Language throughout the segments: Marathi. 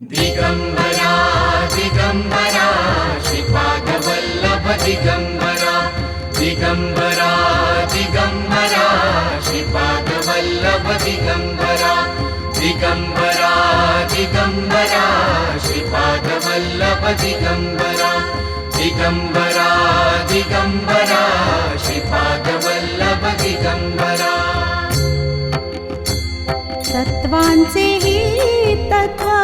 दिगंबरा दिगंबरा श्रीपादवल्लभ दिगंबरा दिगंबरा दिगंबरा श्रीपादवल्लभ दिगंबरा दिगंबरा दिगंबरा श्रीपादवल्लभ दिगंबरा दिगंबरा दिगंबरा श्रीपादवल्लभ दिगंबरा तत्वांचे ही तत्वा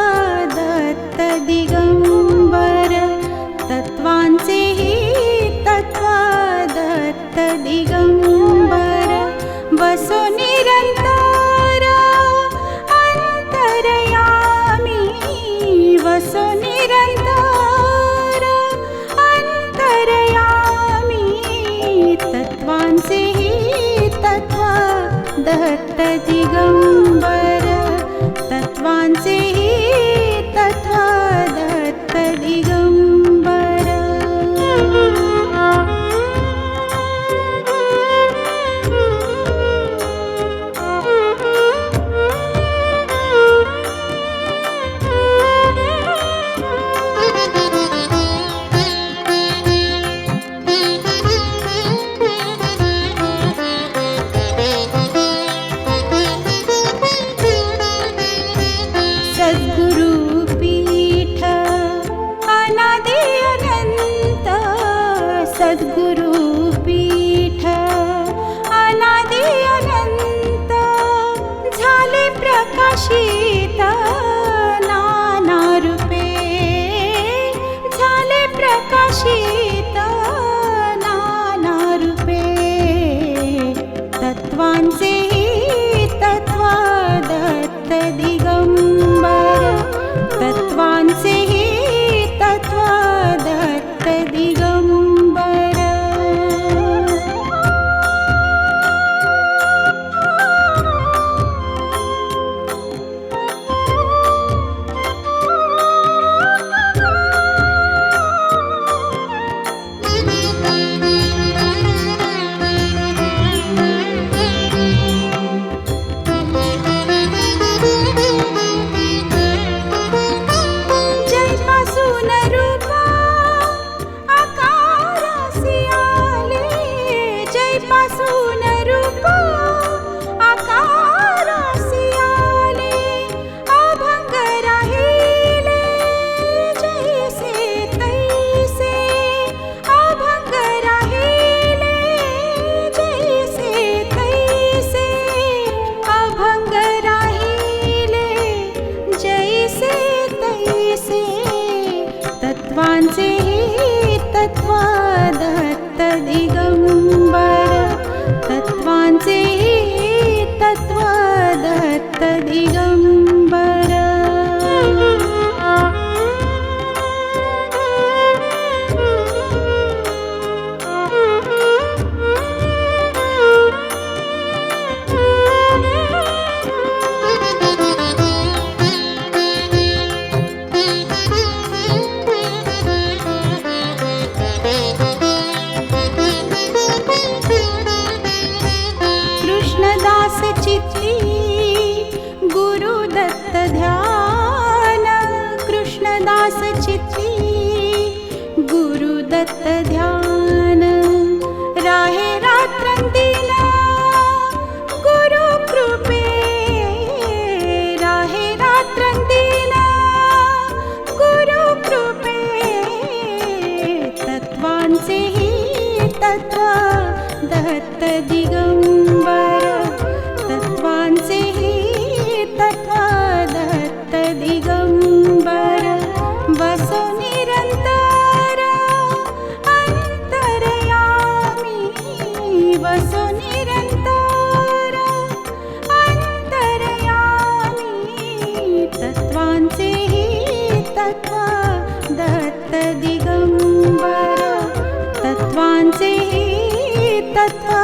दत्त दिगंबर तत्वांचे ही तत्वा दत्त दिगंबर बसो निरंतर अंतरयामी वसो निरंतर अंतरयामी तत्वांचे ही तत्वा दत्त दिगंबर तत्वांचे ही तत्वा दत्त दिगंबर सद्गुरुपीठ अनादि अनंत सद्गुरुपीठ अनादि अनंत झाले प्रकाशित नाना रूपे झाले प्रकाशित नाना रूपे तत्वांचे तत्वा दत्त दिगंबर तत्वांचे ही तत्वा दत्त दिगंबर जैपासून रूपा आकारासी आले जैपासून रूपा आकारासी आले अभंग राहिले जैसे तैसे अभंग राहिले जैसे तैसे अभंग राहिले जैसे तैसे तत्वांचे ही तत्वा दत्त दिगंबर तत्वांचे ही तत्वा दत्त दिगंबर कृष्णदास चित्ती गुरु दत्त ध्यान कृष्णदास चित्ती गुरु दत्त ध्यान राहे रात्रंदिन गुरु कृपे राहे रात्रंदिन गुरु कृपे तत्वांचे ही तत्वा दत्त दिगंबर तत्वांचे ही तत्वा दत्त दिगंबर बसो निरंतर अंतरयामी वसो निरंतर अंतरयामी तत्वांचे ही तत्वा दत्त दिगंबर तत्वांचे ही तत्वा